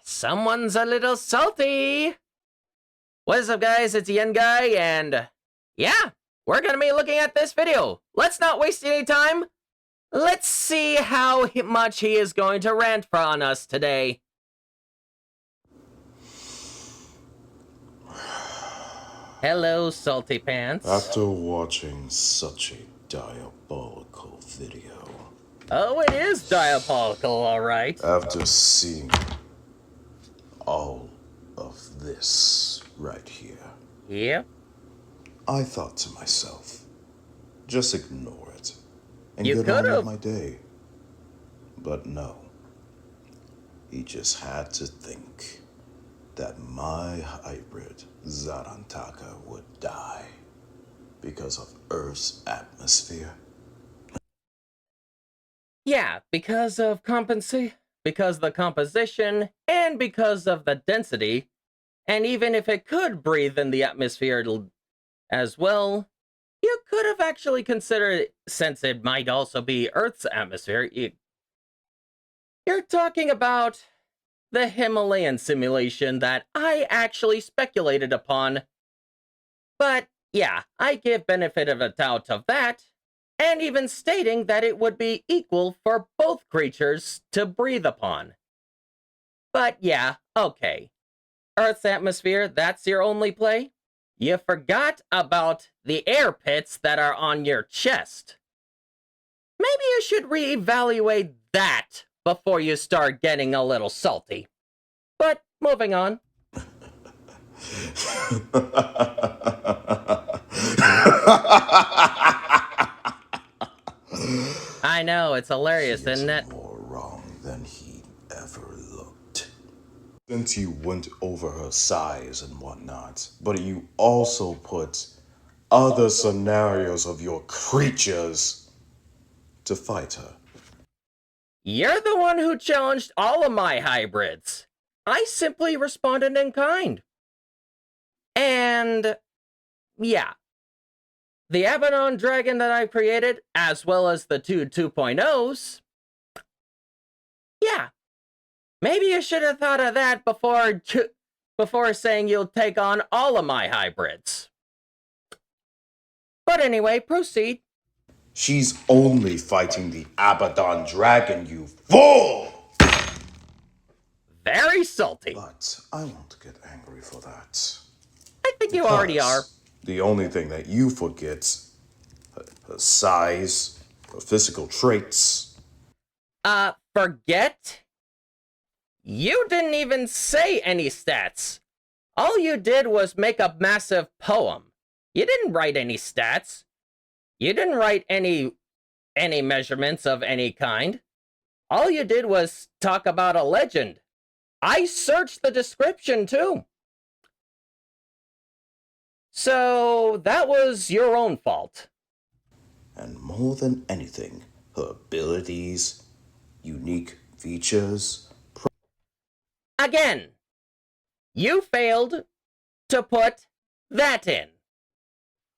Someone's a little salty. What's up, guys? It's Yen Guy, and yeah, we're gonna be looking at this video. Let's not waste any time. Let's see how much he is going to rant on us today. Hello, Salty Pants. After watching such a diabolical video. Oh, it is diabolical, alright. After seeing all of this right here. Yep. I thought to myself, just ignore it and You get on could've. with my day. But no. He just had to think that my hybrid Zarantaka would die because of Earth's atmosphere. Yeah, because of the composition, and because of the density, and even if it could breathe in the atmosphere as well, you could have actually considered it, since it might also be Earth's atmosphere. You're talking about the Himalayan simulation that I actually speculated upon. But yeah, I give benefit of the doubt of that, and even stating that it would be equal for both creatures to breathe upon. But yeah, okay. Earth's atmosphere, that's your only play? You forgot about the air pits that are on your chest. Maybe you should reevaluate that before you start getting a little salty. But moving on. I know, it's hilarious, isn't it? More wrong than he ever looked. Since you went over her size and whatnot, but you also put other scenarios of your creatures to fight her. You're the one who challenged all of my hybrids. I simply responded in kind. And yeah, the Abaddon dragon that I created, as well as the two 2.0s, yeah, maybe you should have thought of that before saying you'll take on all of my hybrids. But anyway, proceed. She's only fighting the Abaddon dragon, you fool! Very salty. But I won't get angry for that. I think you already are. The only thing that you forget, her size, her physical traits. Forget? You didn't even say any stats. All you did was make a massive poem. You didn't write any stats. You didn't write any measurements of any kind. All you did was talk about a legend. I searched the description too. So that was your own fault. And more than anything, her abilities, unique features. Again, you failed to put that in.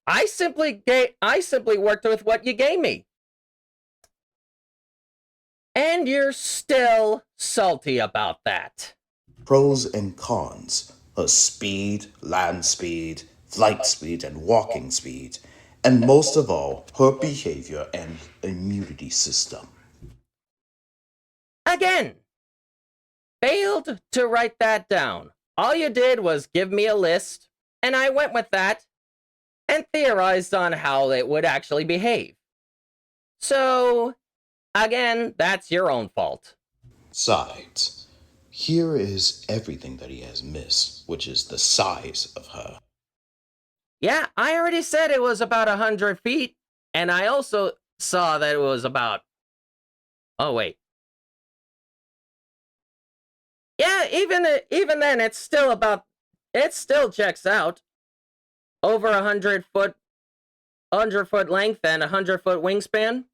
I simply worked with what you gave me. And you're still salty about that. Pros and cons, her speed, land speed, flight speed, and walking speed, and most of all, her behavior and immunity system. Again, failed to write that down. All you did was give me a list, and I went with that and theorized on how it would actually behave. So, again, that's your own fault. Sides. Here is everything that he has missed, which is the size of her. Yeah, I already said it was about 100 feet, and I also saw that it was about... Oh, wait. Yeah, even then, it's still about... It still checks out. Over 100 foot length and 100-foot wingspan.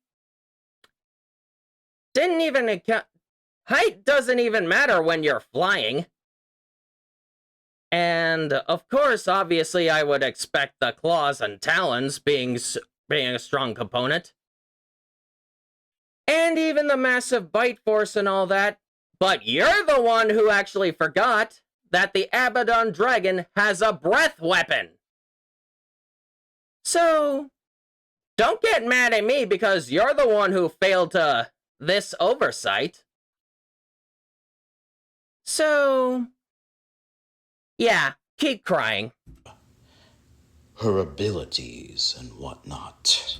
Didn't even account... Height doesn't even matter when you're flying. And, of course, obviously, I would expect the claws and talons being a strong component. And even the massive bite force and all that But you're the one who actually forgot that the Abaddon dragon has a breath weapon. So, don't get mad at me because you're the one who failed to this oversight. So, yeah, keep crying. Her abilities and whatnot.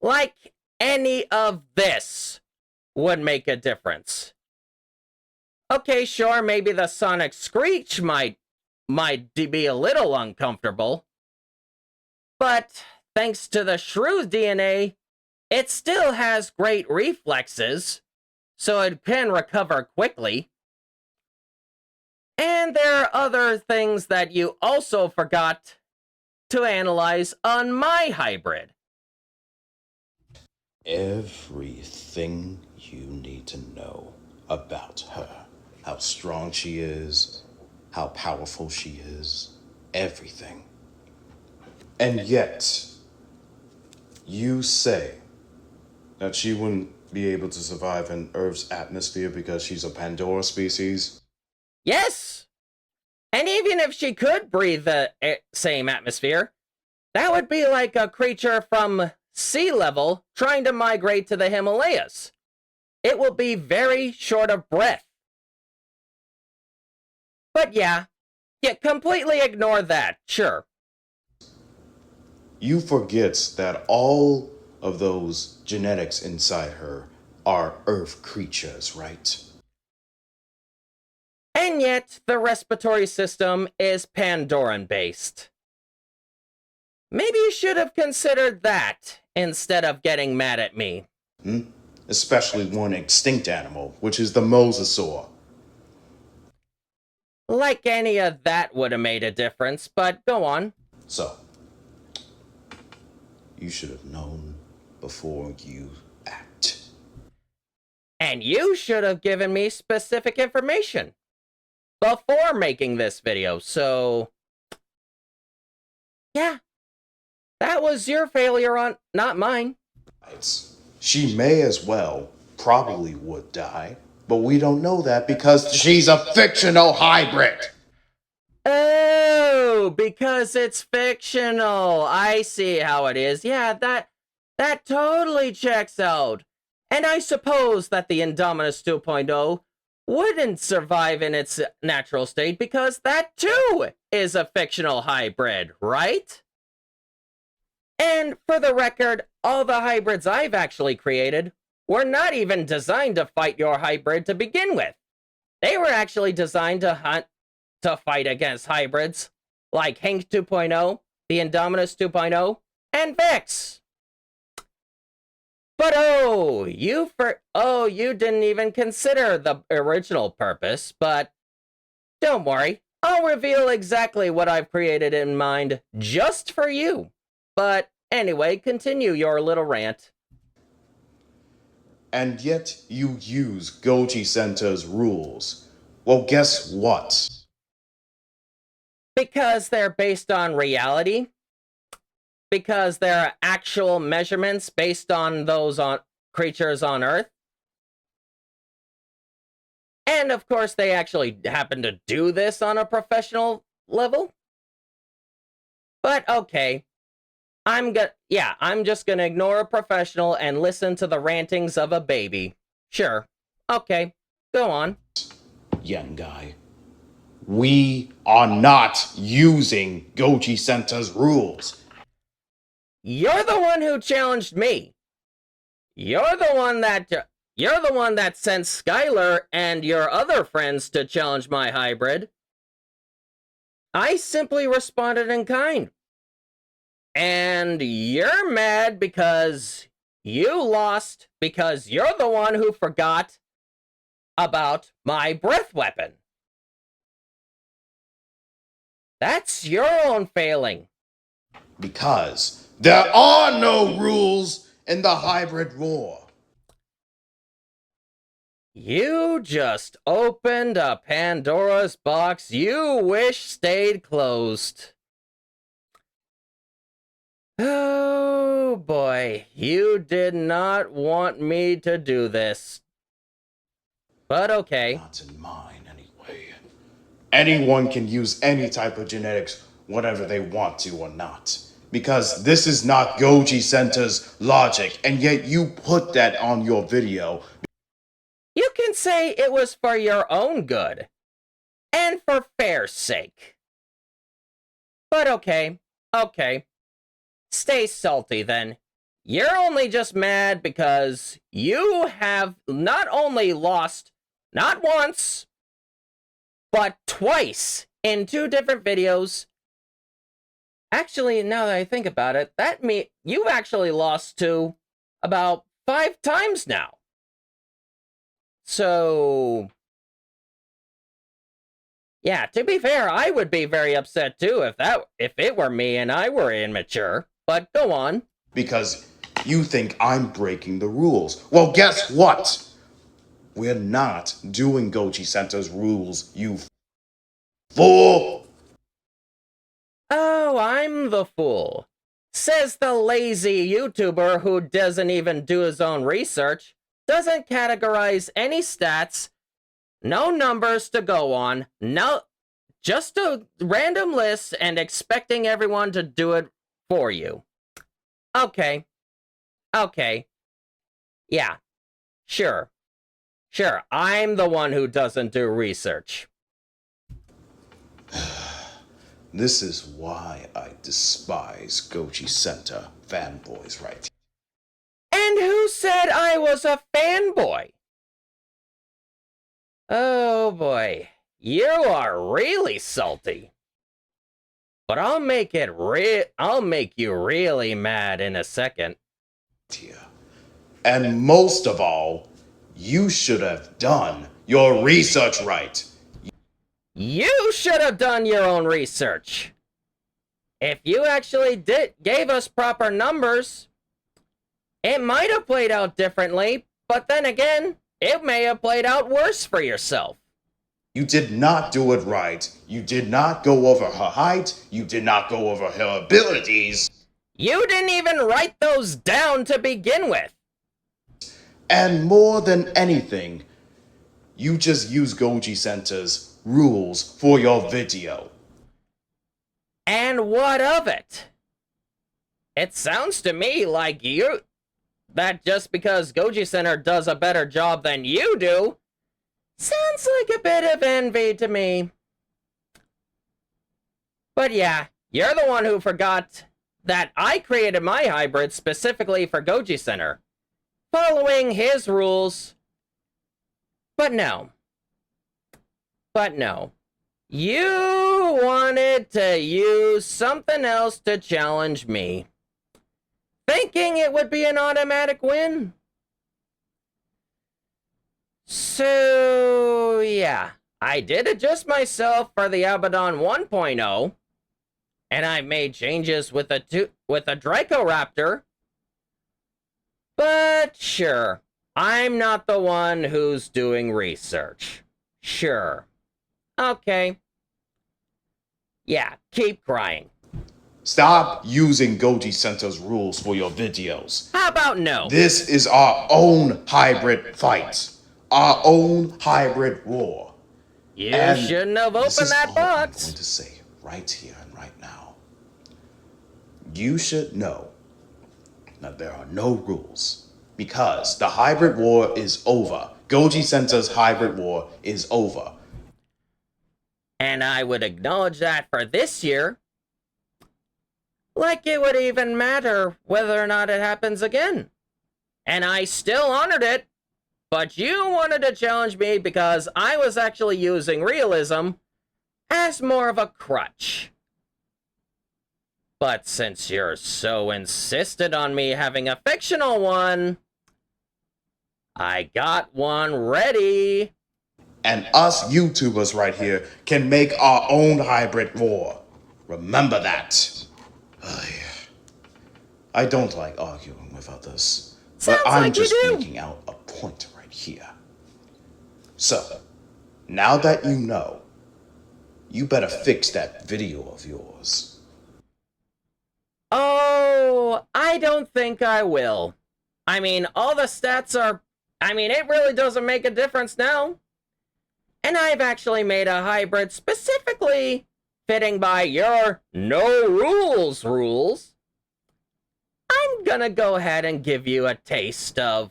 Like any of this would make a difference. Okay, sure, maybe the sonic screech might be a little uncomfortable. But thanks to the shrew DNA, it still has great reflexes, so it can recover quickly. And there are other things that you also forgot to analyze on my hybrid. Everything you need to know about her. How strong she is, how powerful she is, everything. And yet, you say that she wouldn't be able to survive in Earth's atmosphere because she's a Pandora species? Yes! And even if she could breathe the same atmosphere, that would be like a creature from sea level trying to migrate to the Himalayas. It will be very short of breath. But yeah, completely ignore that, sure. You forget that all of those genetics inside her are Earth creatures, right? And yet, the respiratory system is Pandoran based. Maybe you should have considered that instead of getting mad at me. Especially one extinct animal, which is the mosasaur. Like any of that would have made a difference, but go on. So, you should have known before you act. And you should have given me specific information before making this video, so yeah, that was your failure on not mine. She may as well, probably would die, but we don't know that because she's a fictional hybrid. Oh, because it's fictional. I see how it is. Yeah, that totally checks out. And I suppose that the Indominus 2.0 wouldn't survive in its natural state because that too is a fictional hybrid, right? And for the record, all the hybrids I've actually created were not even designed to fight your hybrid to begin with. They were actually designed to fight against hybrids like Hank 2.0, the Indominus 2.0, and Vex. But you didn't even consider the original purpose, but don't worry. I'll reveal exactly what I've created in mind just for you. But anyway, continue your little rant. And yet you use Goji Center's rules. Well, guess what? Because they're based on reality, because there are actual measurements based on those on creatures on Earth. And of course, they actually happen to do this on a professional level. But okay, I'm just gonna ignore a professional and listen to the rantings of a baby. Sure. Okay, go on. Young guy. We are not using Goji Center's rules. You're the one who challenged me. You're the one that sent Skylar and your other friends to challenge my hybrid. I simply responded in kind. And you're mad because you lost because you're the one who forgot about my breath weapon. That's your own failing. Because there are no rules in the hybrid war. You just opened a Pandora's box you wish stayed closed. Oh boy, you did not want me to do this. But okay. Not in mine, anyway. Anyone can use any type of genetics, whatever they want to or not. Because this is not Goji Center's logic, and yet you put that on your video. You can say it was for your own good. And for fair's sake. But okay. Okay. Stay salty then. You're only just mad because you have not only lost, not once, but twice in 2 different videos. Actually, now that I think about it, you've actually lost to about 5 times now. So, yeah, to be fair, I would be very upset too if it were me and I were immature. But go on. Because you think I'm breaking the rules. Well, guess what? We're not doing Goji Center's rules, you fool! Oh, I'm the fool. Says the lazy YouTuber who doesn't even do his own research, doesn't categorize any stats, no numbers to go on, no, just a random list and expecting everyone to do it for you. Okay. Okay. Yeah. Sure. Sure, I'm the one who doesn't do research. This is why I despise Goji Center fanboys right here. And who said I was a fanboy? Oh boy, you are really salty. But I'll make you really mad in a second. And most of all, you should have done your research right. You should have done your own research. If you actually gave us proper numbers, it might have played out differently, but then again, it may have played out worse for yourself. You did not do it right. You did not go over her height. You did not go over her abilities. You didn't even write those down to begin with. And more than anything, you just use Goji Center's rules for your video. And what of it? It sounds to me like that just because Goji Center does a better job than you do, sounds like a bit of envy to me. But yeah, you're the one who forgot that I created my hybrid specifically for Goji Center, following his rules. But no. You wanted to use something else to challenge me, thinking it would be an automatic win. So, yeah, I did adjust myself for the Abaddon 1.0, and I made changes with a Dracoraptor. But sure, I'm not the one who's doing research. Sure. Okay. Yeah, keep crying. Stop using Goji Center's rules for your videos. How about no? This is our own hybrid fight. Our own hybrid war. You And shouldn't have this opened is that all box. I'm going to say right here and right now. You should know that there are no rules because the hybrid war is over. Goji Center's hybrid war is over. And I would acknowledge that for this year. Like it would even matter whether or not it happens again. And I still honored it. But you wanted to challenge me because I was actually using realism as more of a crutch. But since you're so insistent on me having a fictional one, I got one ready. And us YouTubers right here can make our own hybrid war. Remember that. I don't like arguing with others, but I'm like you just do. making out a point right here. So, now that you know, you better fix that video of yours. Oh, I don't think I will. I mean, all the stats are I mean, it really doesn't make a difference now. And I've actually made a hybrid specifically fitting by your no rules rules. I'm gonna go ahead and give you a taste of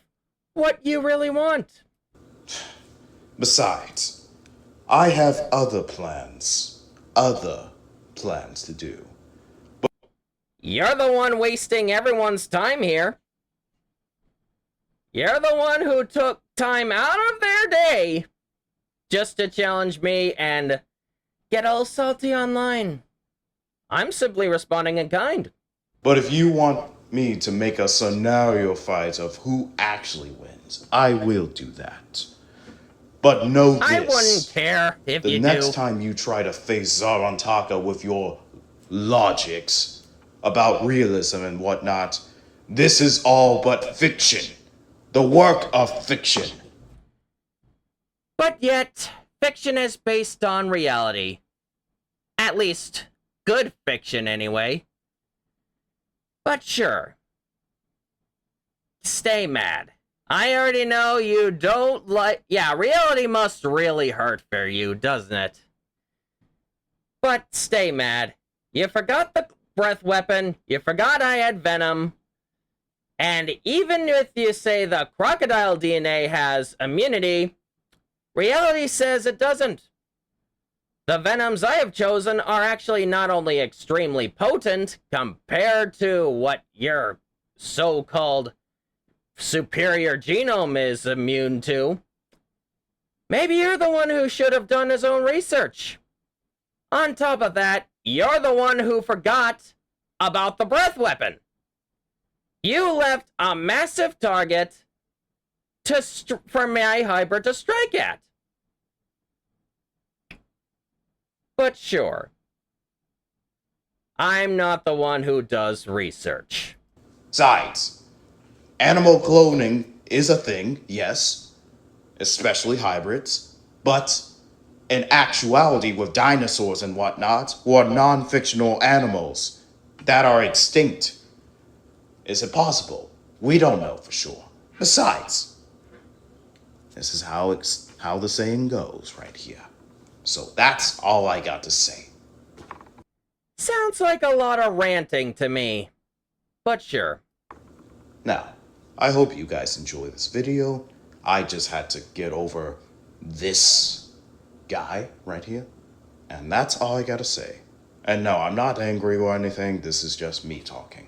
what you really want. Besides, I have other plans. Other plans to do. You're the one wasting everyone's time here. You're the one who took time out of their day just to challenge me and get all salty online. I'm simply responding in kind. But if you want me to make a scenario fight of who actually wins, I will do that. But know I wouldn't this. care if The you next do. time you try to face Zarantaka with your logics about realism and whatnot, this is all but fiction. The work of fiction. But yet, fiction is based on reality. At least, good fiction anyway. But sure. Stay mad. I already know you don't like... Yeah, reality must really hurt for you, doesn't it? But stay mad. You forgot the breath weapon, you forgot I had venom, and even if you say the crocodile DNA has immunity, reality says it doesn't. The venoms I have chosen are actually not only extremely potent compared to what your so-called superior genome is immune to. Maybe you're the one who should have done his own research. On top of that, you're the one who forgot about the breath weapon. You left a massive target for my hybrid to strike at. But sure, I'm not the one who does research. Besides, animal cloning is a thing, yes, especially hybrids, but in actuality with dinosaurs and whatnot, or non-fictional animals that are extinct, is it possible? We don't know for sure. Besides, this is how the saying goes right here. So that's all I got to say. Sounds like a lot of ranting to me. But sure. Now, I hope you guys enjoy this video. I just had to get over this guy right here. And that's all I gotta say. And no, I'm not angry or anything. This is just me talking.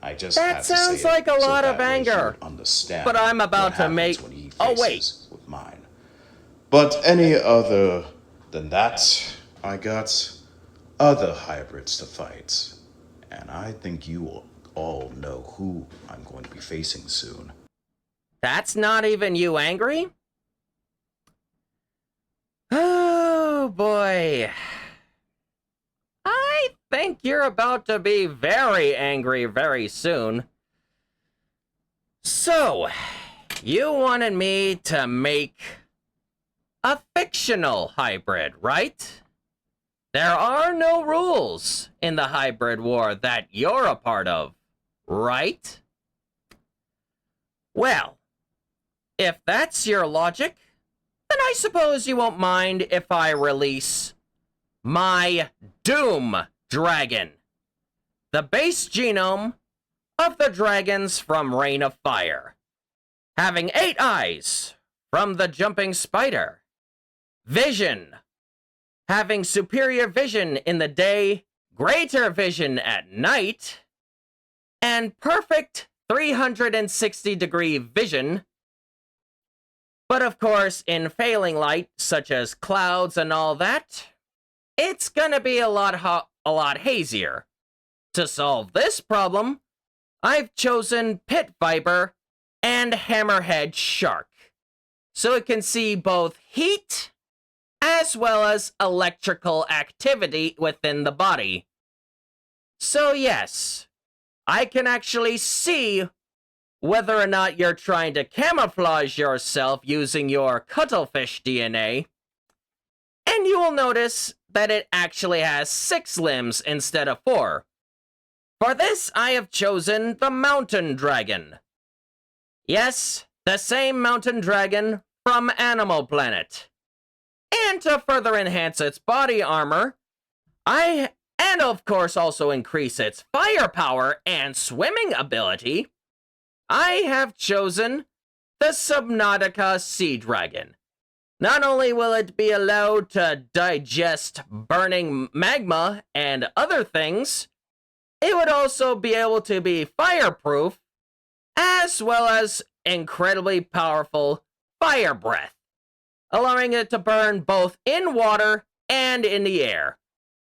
I just That had to say sounds it like a so lot that of way he anger. would understand But I'm about what to happens make... when he Oh, faces wait. with mine. But any other than that, I got other hybrids to fight. And I think you all know who I'm going to be facing soon. That's not even you angry? Oh, boy. I think you're about to be very angry very soon. So, you wanted me to make a fictional hybrid, right? There are no rules in the hybrid war that you're a part of, right? Well, if that's your logic, then I suppose you won't mind if I release my Doom Dragon, the base genome of the dragons from Reign of Fire, having 8 eyes from the jumping spider, vision, having superior vision in the day, greater vision at night, and perfect 360-degree vision. But of course, in failing light, such as clouds and all that, it's gonna be a lot hazier. To solve this problem, I've chosen Pit Viper and Hammerhead Shark, so it can see both heat as well as electrical activity within the body. So yes, I can actually see whether or not you're trying to camouflage yourself using your cuttlefish DNA, and you will notice that it actually has 6 limbs instead of 4. For this, I have chosen the Mountain Dragon. Yes, the same mountain dragon from Animal Planet. And to further enhance its body armor, and of course also increase its firepower and swimming ability, I have chosen the Subnautica Sea Dragon. Not only will it be allowed to digest burning magma and other things, it would also be able to be fireproof, as well as incredibly powerful fire breath, allowing it to burn both in water and in the air.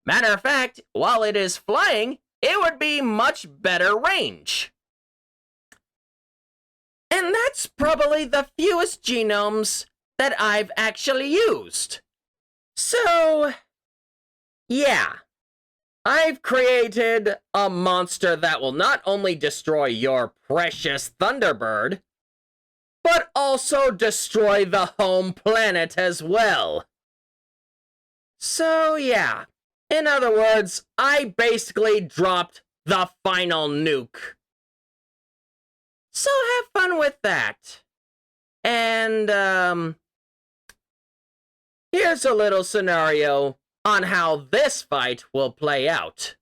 Matter of fact, while it is flying, it would be much better range. And that's probably the fewest genomes that I've actually used. So, yeah. I've created a monster that will not only destroy your precious Thunderbird, but also destroy the home planet as well. So, yeah. In other words, I basically dropped the final nuke. So have fun with that. And, here's a little scenario on how this fight will play out.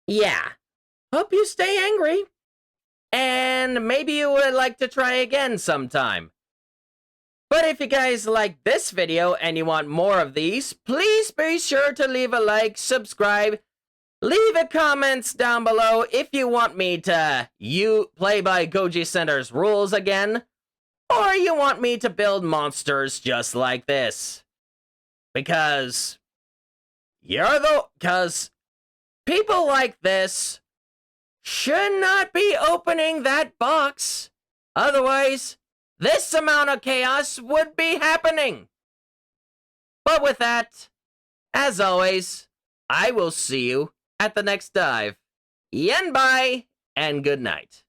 Yeah, hope you stay angry. And maybe you would like to try again sometime. But if you guys like this video and you want more of these, please be sure to leave a like, subscribe, leave a comments down below if you want me to play by Goji Center's rules again, or you want me to build monsters just like this. Because people like this should not be opening that box. Otherwise, this amount of chaos would be happening. But with that, as always, I will see you at the next dive. Yen bye, and good night.